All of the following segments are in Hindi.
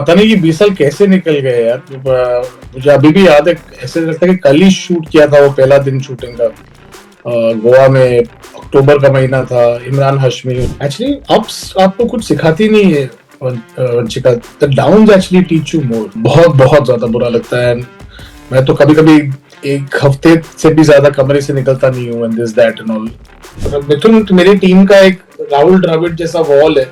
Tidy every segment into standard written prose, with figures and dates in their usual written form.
पता नहीं कि 20 साल कैसे निकल गए यार। मुझे अभी भी याद है, ऐसे लगता है कि कल ही शूट किया था वो पहला दिन शूटिंग का। गोवा में अक्टूबर का महीना था। इमरान हाशमी एक्चुअली अप्स आपको कुछ सिखाती नहीं है Vanshika, the downs actually teach you more. बहुत बहुत ज्यादा बुरा लगता है। मैं तो कभी कभी एक हफ्ते से भी ज्यादा कमरे से निकलता नहीं हूँ and this that and all. Mithun मेरी टीम का एक राहुल द्रविड़ जैसा वॉल है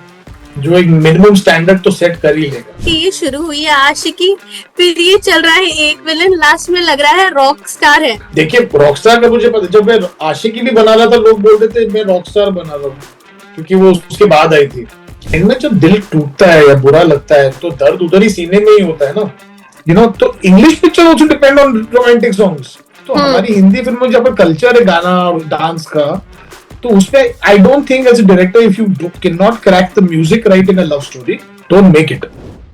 जो एक मिनिमम स्टैंडर्ड तो सेट कर ही लेगा। कि ये शुरू हुई है आशिकी, फिर ये चल रहा है एक विलन, लास्ट में लग रहा है रॉक स्टार है। देखिए रॉकस्टार का मुझे पता, जब मैं आशिकी भी बना रहा था लोग बोल रहे थे मैं रॉकस्टार बना रहा हूँ क्योंकि वो उसके बाद आई थी। इनमें जब दिल टूटता है या बुरा लगता है तो दर्द उधर ही सीने में ही होता है ना, यू नो। तो English picture also depend on romantic songs. तो हमारी हिंदी फिल्म में जब कल्चर है गाना और डांस का, तो उसमें I don't think as a director if you can not crack the music right in a love story, don't make it.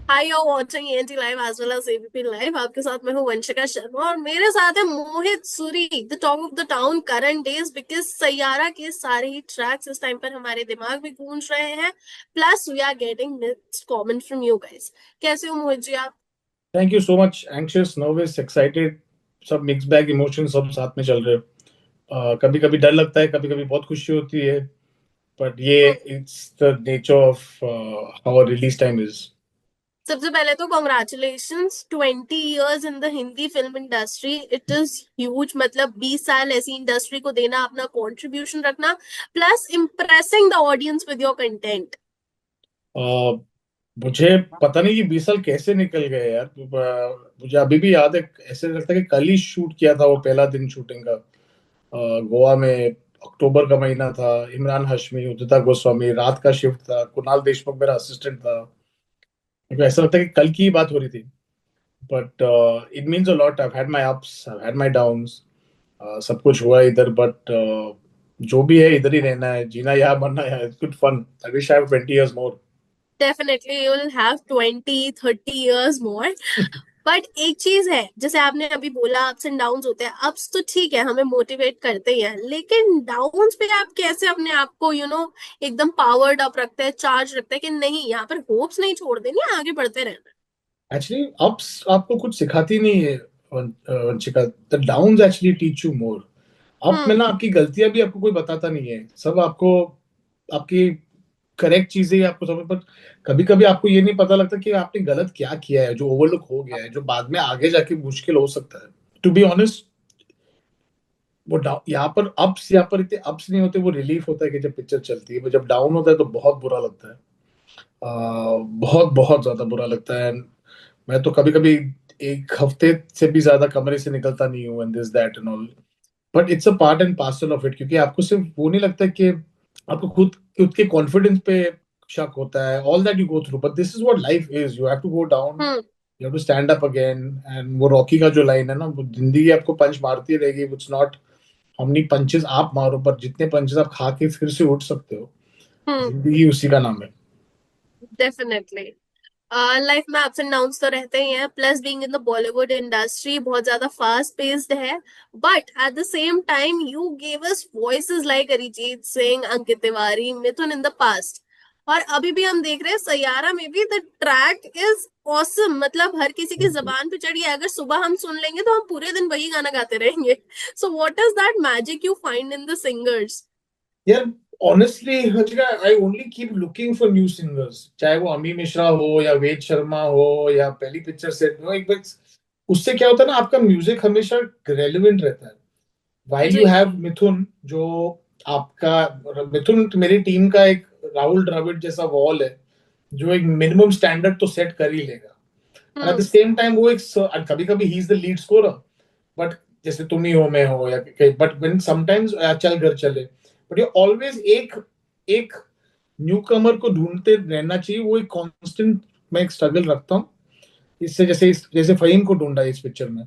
Hi, you're watching ENT Live as well as ABP Live। आपके साथ मैं हूँ वंशिका शर्मा और मेरे साथ है Mohit Suri, the talk of the town current days, because Saiyaara के सारे ही ट्रैक्स इस टाइम पर हमारे दिमाग में गूंज रहे हैं। Plus we are getting next comment from you guys. कैसे हो मोहित जी आप? Thank you so much. Anxious, nervous, excited, सब मिक्स बैग इमोशन सब साथ में चल रहे हैं। कभी कभी डर लगता है, कभी कभी बहुत खुशी होती है, बट ये it's the nature of how release time is. सबसे पहले तो congratulations, 20 years in the Hindi film industry, it is huge. मतलब 20 साल ऐसी इंडस्ट्री को देना, अपना कंट्रीब्यूशन रखना, plus impressing the audience with your content. मुझे पता नहीं कि 20 साल कैसे निकल गए यार। मुझे अभी भी याद है, ऐसे लगता है कि कल ही शूट किया था वो पहला दिन शूटिंग का। गोवा में अक्टूबर का महीना था। इमरान हाशमी, उदिता गोस्वामी, रात का शिफ्ट था, कुणाल देशमुख मेरा असिस्टेंट था। मुझे ऐसा लगता है कि कल की ही बात हो रही थी, but it means a lot. I had my ups, I had my downs. सब कुछ हुआ इधर, बट जो भी है इधर ही रहना है, जीना यहाँ मरना यहाँ। It's good fun. I wish I have 20 years more. Definitely you will have 20-30 years more. But एक चीज है, जैसे आपने अभी बोला अप्स एंड डाउन्स होते हैं। अप्स तो ठीक है, हमें मोटिवेट करते ही हैं, लेकिन डाउन्स पे आप कैसे अपने आप को एकदम पावर्ड अप रखते हैं, चार्ज रखते हैं कि नहीं, यहाँ पर होप्स नहीं छोड़ देनी, आगे बढ़ते रहना। एक्चुअली अप्स आपको कुछ सिखाती नहीं है Vanshika, the downs actually teach you more. Up में हम्म। ना आपकी गलतियां भी आपको कोई बताता नहीं है, सब आपको आपकी करेक्ट चीजें ही आपको समझ। पर कभी कभी आपको ये नहीं पता लगता कि आपने गलत क्या किया है, जो ओवरलुक हो गया है, जो बाद में आगे जाके मुश्किल हो सकता है। टू बी ऑनेस्ट, वो यहाँ पर अप्स, यहाँ पर इतने अप्स नहीं होते। वो रिलीफ होता है कि जब पिक्चर चलती है, वो जब डाउन होता है तो बहुत बुरा लगता है। बहुत बहुत ज्यादा बुरा लगता है। मैं तो कभी कभी एक हफ्ते से भी ज्यादा कमरे से निकलता नहीं हूँ and this that and all. But it's a part and parcel of it, क्योंकि आपको सिर्फ वो नहीं लगता कि आपको खुद के कॉन्फिडेंस पे शक होता है, all that you go through, but this is what life is. You have to go down, hmm. You have to stand up again. And वो रॉकी का जो लाइन है ना, वो जिंदगी आपको पंच मारती रहेगी। It's not how many punches आप मारो, पर जितने पंचेस आप खा के फिर से उठ सकते हो, हम्म। जिंदगी उसी का नाम है। डेफिनेटली लाइफ में अप्स एंड डाउन्स तो रहते ही हैं। Plus being in the Bollywood industry बहुत ज्यादा फास्ट पेस्ड है, but at the same time you gave us voices like Arijit Singh, Ankit Tiwari, Mithun in the past. और अभी भी हम देख रहे हैं सैयारा में भी द ट्रैक इज ऑसम। मतलब हर किसी की जबान पे चढ़ी है, अगर सुबह हम सुन लेंगे तो हम पूरे दिन वही गाना गाते रहेंगे। So what is that magic you find in the singers? यार honestly Harshika, I only keep looking for new singers, चाहे वो अमी मिश्रा हो या वेद शर्मा हो या पहली पिक्चर सेट में हो। एक बार उससे क्या होता है ना, आपका म्यूजिक हमेशा रेलेवेंट रहता है। वाइल यू जी। हैव मिथुन, जो आपका मिथुन मेरी टीम का एक राहुल द्रविड़ जैसा वॉल है जो एक मिनिमम स्टैंडर्ड तो सेट कर ही लेगा। And at the hmm. Same time वो एक कभी कभी he is the lead scorer, but जैसे तुम ही हो, मैं हो, या बट व्हेन समटाइम्स चल घर चले, बट ये ऑलवेज एक एक न्यू कमर को ढूंढते रहना चाहिए। वो एक कांस्टेंट मैं एक स्ट्रगल रखता हूँ इससे, जैसे फहीम को ढूंढा है इस पिक्चर में,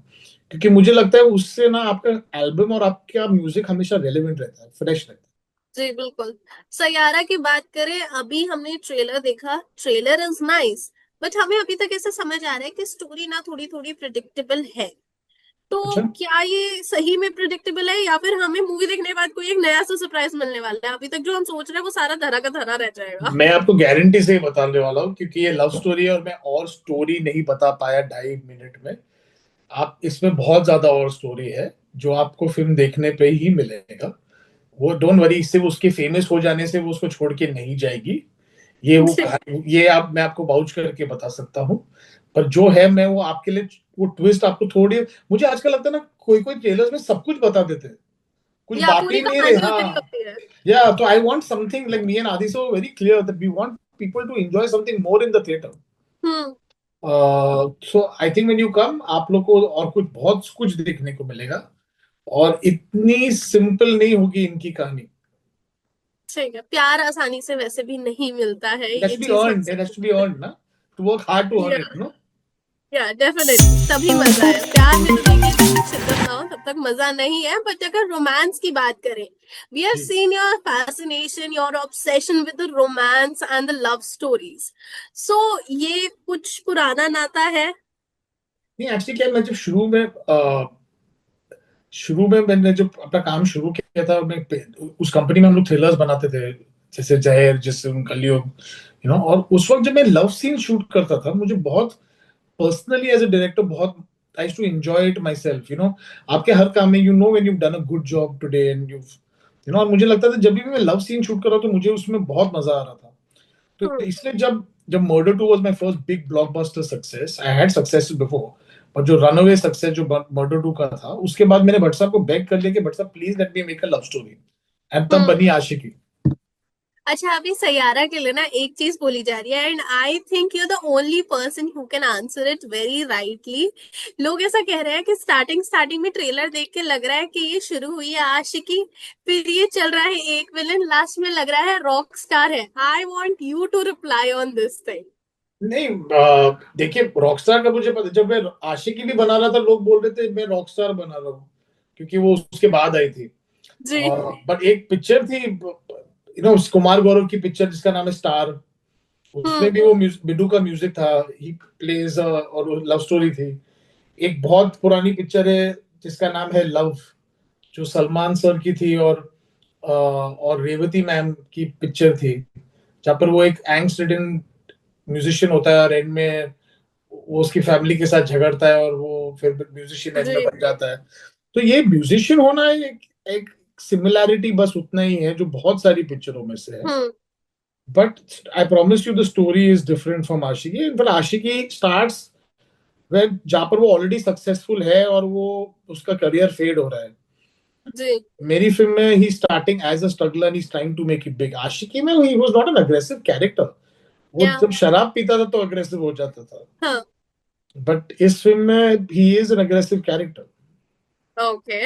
क्योंकि मुझे लगता है उससे ना आपका एल्बम और आपका म्यूजिक हमेशा रेलेवेंट रहता है, फ्रेश रहता है। जी बिल्कुल। सैयारा की बात करें, अभी हमने ट्रेलर देखा, ट्रेलर इज नाइस, बट हमें अभी तक ऐसा समझ आ रहा है कि स्टोरी ना थोड़ी थोड़ी प्रिडिक्टेबल है। तो अच्छा, क्या ये सही में प्रिडिक्टेबल है, या फिर हमें मूवी देखने के बाद कोई एक नया सा सरप्राइज मिलने वाला है? अभी तक जो हम सोच रहे हैं वो सारा धरा का धरा रह जाएगा। मैं आपको गारंटी से ही बताने वाला हूँ, क्योंकि ये लव स्टोरी है और मैं और स्टोरी नहीं बता पाया 2.5 मिनट में। आप इसमें बहुत ज्यादा और स्टोरी है जो आपको फिल्म देखने पे ही मिलेगा। वो डोंट वरी, सिर्फ उसके फेमस हो जाने से वो उसको छोड़ के नहीं जाएगी। ये वो जी। कहानी, ये आप, मैं आपको वाउच करके बता सकता हूँ। पर जो है, मैं वो आपके लिए, वो ट्विस्ट आपको थोड़ी, मुझे आजकल लगता है ना, कोई कोई ट्रेलर्स में सब कुछ बता देते हैं, कुछ या बाकी पूरी नहीं रहे। कहानी उधर ही हाँ, होती है। या तो I want something like, me and Aadi so very clear that we want people to enjoy something more in the theatre. Hmm. So I think when you come, आप लोग को और कुछ, बहुत कुछ देखने को मिलेगा। और इतनी सिंपल नहीं होगी इनकी कहानी। ठीक है, प्यार आसानी से वैसे भी नहीं मिलता है, It has ये to be चीज हम earned, it has to be समझते earned, ना, to work hard to हैं। earn it, no? या डेफिनेटली तभी मजा है। प्यार में तो देखिए जब तक शिद्दत ना हो तब तक मजा नहीं है। बट अगर रोमांस की बात करें, वी हैव जी। Seen your fascination, your obsession with the romance and the love stories. So ये कुछ पुराना नाता है? नहीं, एक्चुअली क्या है, मैं जब शुरू में मैंने जब अपना काम शुरू किया था, मैं उस कंपनी में हम लोग थ्रिलर्स बनाते थे, जैसे जहर, जैसे कलयुग, और उस वक्त जब मैं लव सीन शूट करता था, मुझे बहुत पर्सनली एज ए डायरेक्टर बहुत, I used to enjoy it myself, आपके हर काम में, when you done a good job today and और मुझे लगता था जब भी मैं लव सीन शूट कर रहा, तो मुझे उसमें बहुत मजा आ रहा था। तो हम्म। इसलिए जब जब Murder two was my first big blockbuster success, I had success before, और जो रनअवे सक्सेस जो मर्डर टू का था, उसके बाद मैंने भट्ट साहब को बेग कर लिया कि भट्ट साहब please let me make a love story, and तब हम्म। बनी आशिकी। अच्छा, अभी सैयारा के लिए ना एक चीज बोली जा रही है, and I think you are the only person who can answer it very rightly. लोग ऐसा कह रहे हैं कि स्टार्टिंग स्टार्टिंग में ट्रेलर देख के लग रहा है कि ये शुरू हुई है आशिकी, फिर ये चल रहा है एक विलन, लास्ट में लग रहा है रॉक स्टार है। I want you to reply on this thing. नहीं, देखिए, रॉकस्टार का मुझे पता, जब मैं आशिकी भी बना रहा था, लोग बोल रहे थे मैं रॉकस्टार बना रहा हूँ, क्योंकि वो उसके बाद आई थी। जी। बट एक पिक्चर थी, कुमार गौरव की पिक्चर जिसका नाम है स्टार, उसमें हम्म। भी वो बिडू का म्यूजिक था, ही प्लेज, और लव स्टोरी थी। एक बहुत पुरानी पिक्चर है जिसका नाम है लव, जो सलमान सर की थी, और रेवती मैम की पिक्चर थी, जहाँ पर वो एक एंग्स्ट रिडन म्यूजिशियन होता है, और एंड में वो उसकी फैमिली के साथ झगड़ता है, और वो फिर म्यूजिशियन एंड में जी। बन जाता है। तो ये म्यूजिशियन होना एक सिमिलैरिटी बस उतना ही है जो बहुत सारी पिक्चरों में से है। Hmm. But I promise you the story is different from Aashiqui. But Aashiqui starts web जहां पर वो ऑलरेडी सक्सेसफुल है और वो उसका करियर फेड हो रहा है। जी। मेरी फिल्म में he starting as a struggler and he is trying to make it big. Aashiqui में he was not an aggressive character, वो या। जब शराब पीता था तो अग्रेसिव हो जाता था। हाँ। बट इस फिल्म में he is an aggressive character. Okay.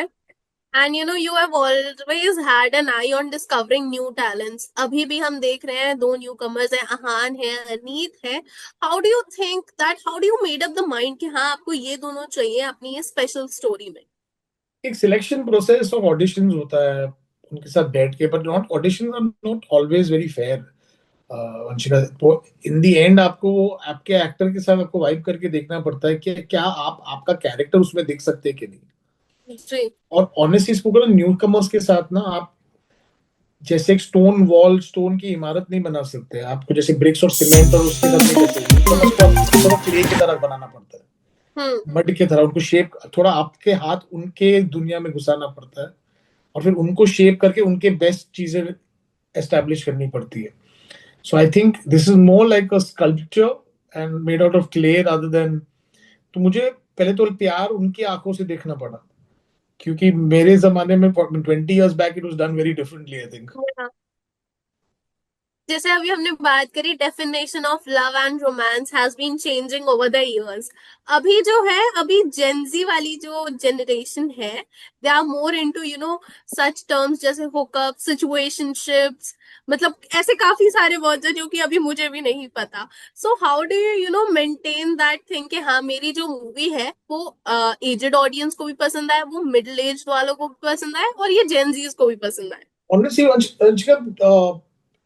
And you know you have always had an I on discovering new talents. अभी भी हम देख रहे हैं दो न्यू कमर्स है, अहान है, अनीत है। How do you think that, how do you made up the mind कि हाँ आपको ये दोनों चाहिए अपनी ये स्पेशल स्टोरी में? एक सिलेक्शन प्रोसेस ऑफ ऑडिशंस होता है उनके साथ बैठ के, but not, auditions are not always very fair, Vanshika. तो इन दी एंड आपको आपके एक्टर के साथ आपको वाइब करके देखना पड़ता है कि क्या आप आपका कैरेक्टर उसमें देख सकते हैं कि नहीं। जी। और ऑनेस्टली स्पोकन, न्यू कमर्स के साथ ना, आप जैसे एक स्टोन वॉल, स्टोन की इमारत नहीं बना सकते, आपको जैसे ब्रिक्स और सीमेंट और उसके साथ नहीं कर सकते। न्यू कमर्स को आप थोड़ा क्ले की तरह बनाना पड़ता है, हम्म। मड की तरह, उनको शेप, थोड़ा आपके हाथ उनके दुनिया में घुसाना पड़ता है, और फिर उनको शेप करके उनके बेस्ट चीजें एस्टेब्लिश करनी पड़ती है। So I think this is more like a sculpture and made out of clay rather than. तो मुझे पहले तो प्यार उनकी आंखों से देखना पड़ा, क्योंकि मेरे जमाने में 20 years back it was done very differently, I think. जैसे अभी हमने बात करी, definition of love and romance has been changing over the years. अभी जो है, अभी जेंजी वाली जो जनरेशन है, they are more into such terms जैसे हुकअप, सिचुएशनशिप्स, मतलब ऐसे काफी सारे वर्ड्स हैं जो कि अभी मुझे भी नहीं पता। So how do you maintain that thing कि हाँ मेरी जो मूवी है वो एजेड ऑडियंस को भी पसंद आए, वो मिडिल एज वालों को भी पसंद आए, और ये जेंजीज को भी पसंद आए? ऑनेस्टली अंशिका,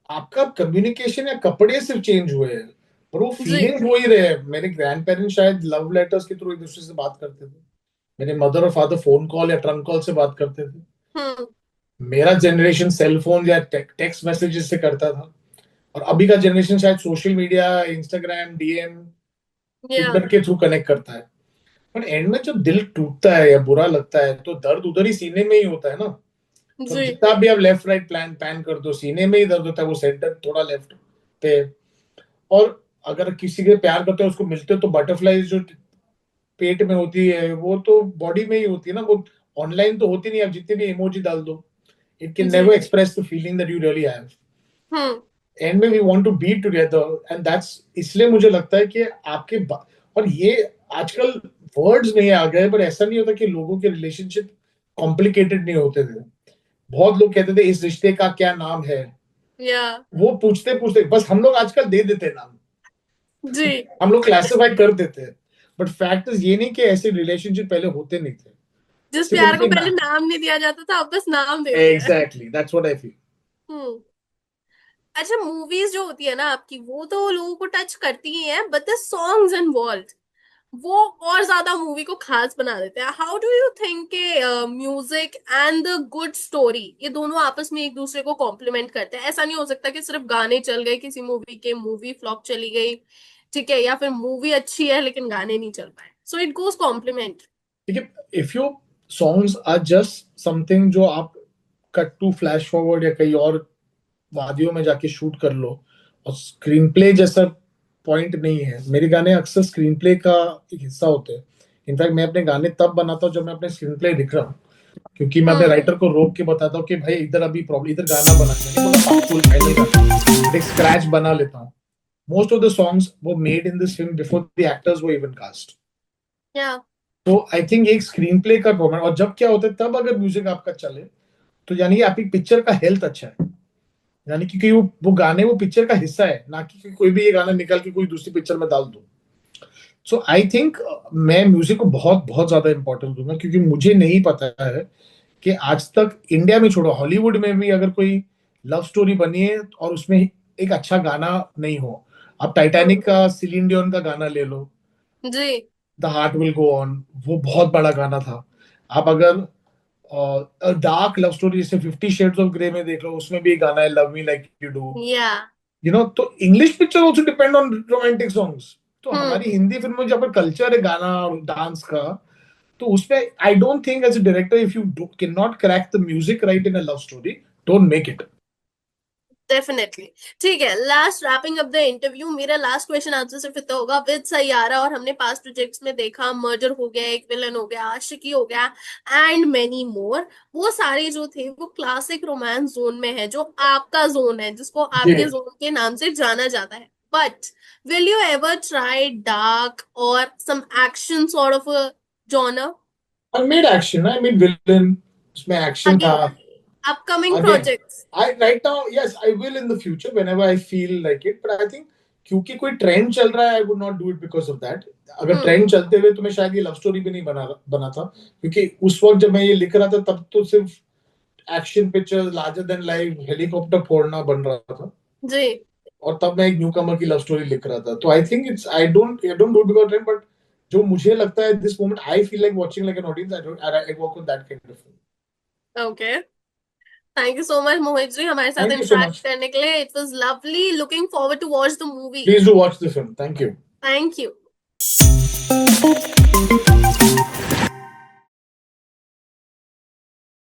आपका कम्युनिकेशन या कपड़े सिर्फ चेंज हुए हैं, पर वो जी। फीलिंग हो ही रहे हैं। मेरे ग्रैंड पेरेंट्स शायद लव लेटर्स के थ्रू एक दूसरे से बात करते थे, मेरे मदर और फादर फोन कॉल या ट्रंक कॉल से बात करते थे। हम्म। मेरा जनरेशन सेल फोन या टेक्स्ट मैसेजेस से करता था, और अभी का जनरेशन शायद सोशल मीडिया, इंस्टाग्राम, डीएम, या ट्विटर के थ्रू कनेक्ट करता है। पर एंड में जब दिल टूटता है या बुरा लगता है तो दर्द उधर ही सीने में ही होता है ना। तो अब जी जितना भी आप लेफ्ट राइट प्लान पैन कर दो, सीने में ही दर्द होता है, वो सेंटर थोड़ा लेफ्ट पे। और अगर किसी के प्यार करते हो, उसको मिलते हो, तो बटरफ्लाई जो पेट में होती है वो तो बॉडी में ही होती है ना, वो ऑनलाइन तो होती नहीं। आप जितने भी इमोजी डाल दो, इट कैन जी। Never express the feeling that you really have. Hmm. End में we want to be together and that's, इसलिए मुझे लगता है कि और ये आजकल वर्ड्स नहीं आ गए, पर ऐसा नहीं होता कि लोगों के रिलेशनशिप कॉम्प्लिकेटेड नहीं होते थे। बहुत लोग कहते थे इस रिश्ते का क्या नाम है, या वो पूछते पूछते बस हम लोग आजकल दे देते हैं नाम, जी। हम लोग क्लासिफाई कर देते हैं। बट फैक्ट इज ये नहीं कि ऐसे रिलेशनशिप पहले होते नहीं थे, जिस सिर्फ प्यार को उनके पहले नाम। नाम नहीं दिया जाता था, अब बस नाम दे दिया है। Exactly, that's what I feel. Hmm. अच्छा, मूवीज जो होती है ना आपकी, वो तो लोगों को टच करती ही है, बट द सॉन्ग्स इन्वॉल्व वो और ज्यादा मूवी को खास बना देते हैं। हाउ डू यू थिंक के music and the good story, ये दोनों आपस में एक दूसरे को कॉम्प्लीमेंट करते हैं? ऐसा नहीं हो सकता कि सिर्फ गाने चल गए किसी मूवी के, मूवी फ्लॉप चली गई, ठीक है, या फिर मूवी अच्छी है लेकिन गाने नहीं चल पाए। So it goes complement. देखिए, if you songs are just something जो आप कट टू फ्लैश फॉरवर्ड या कहीं और वादियों में जाके शूट कर लो, और स्क्रीन प्ले जैसा पॉइंट नहीं है। मेरे गाने अक्सर स्क्रीन प्ले का एक हिस्सा होते हैं। इनफैक्ट मैं अपने गाने तब बनाता हूँ जब मैं अपने स्क्रीन प्ले लिख रहा हूँ, क्योंकि मैं अपने हम्म। राइटर को रोक के बताता हूँ कि भाई इधर अभी प्रॉब्लम, इधर गाना बना, मैंने बोला फुल फाइनल गाना, एक स्क्रैच बना लेता हूँ। मोस्ट ऑफ द सॉन्ग्स वो made in this film before the actors were even cast. या तो आई थिंक एक स्क्रीन प्ले का प्रॉब्लम। और जब क्या होता है, तब अगर म्यूजिक आपका चले तो यानी कि आपकी पिक्चर का हेल्थ अच्छा है, यानी क्योंकि वो गाने वो पिक्चर का हिस्सा है, ना कि कोई भी ये गाना निकाल के कोई दूसरी पिक्चर में डाल दो। सो आई थिंक मैं म्यूजिक को बहुत बहुत ज्यादा इंपॉर्टेंस दूंगा, क्योंकि मुझे नहीं पता है कि आज तक इंडिया में छोड़ो, हॉलीवुड में भी अगर कोई लव स्टोरी बनी है और उसमें एक अच्छा गाना नहीं हो। आप टाइटैनिक का सिलीन डियोन का गाना ले लो, जी। The heart will go on, वो बहुत बड़ा गाना था। आप अगर डार्क लव स्टोरी जैसे 50 शेड्स ऑफ ग्रे में देख लो, उसमें भी एक गाना है, love me like you do. या यू नो, तो English picture also depend on romantic songs. तो हम्म। हमारी हिंदी फिल्म में जब कल्चर है गाना और डांस का, तो उसमें I don't think as a director, if you can not crack the music right in a love story, don't make it. Definitely. ठीक है, last wrapping up the interview, मेरा लास्ट क्वेश्चन आपसे सिर्फ इतना होगा। विद सैयारा और हमने पास्ट प्रोजेक्ट्स में देखा, मर्जर हो गया, एक विलन हो गया, आशिकी हो गया, एंड मेनी मोर, वो सारे जो थे वो क्लासिक रोमांस जोन में है, जो आपका जोन है, जिसको जी, आपके जोन के नाम से जाना जाता है। But will you ever try dark और some action sort of a genre I made action, I made villain, उसमें एक्शन था। Again, upcoming Again, projects? I right now, yes, I will in the future whenever I feel like it. But I think क्योंकि कोई ट्रेंड चल रहा है, I would not do it because of that. अगर हम्म। ट्रेंड चलते हुए तो मैं शायद ये लव स्टोरी भी नहीं बना था, क्योंकि उस वक्त जब मैं ये लिख रहा था तब तो सिर्फ action picture, larger than life, helicopter फोड़ना बन रहा था। जी। और तब मैं एक न्यू कमर की लव स्टोरी लिख रहा था। तो I think it's, I don't do it because trend, but जो मुझे लगता है this moment I feel like watching like an audience, I work on that kind of film. Okay, thank you so much Mohit ji हमारे साथ thank you so interact much. करने के लिए। It was lovely, looking forward to watch the movie. Please do watch the film, thank you. Thank you.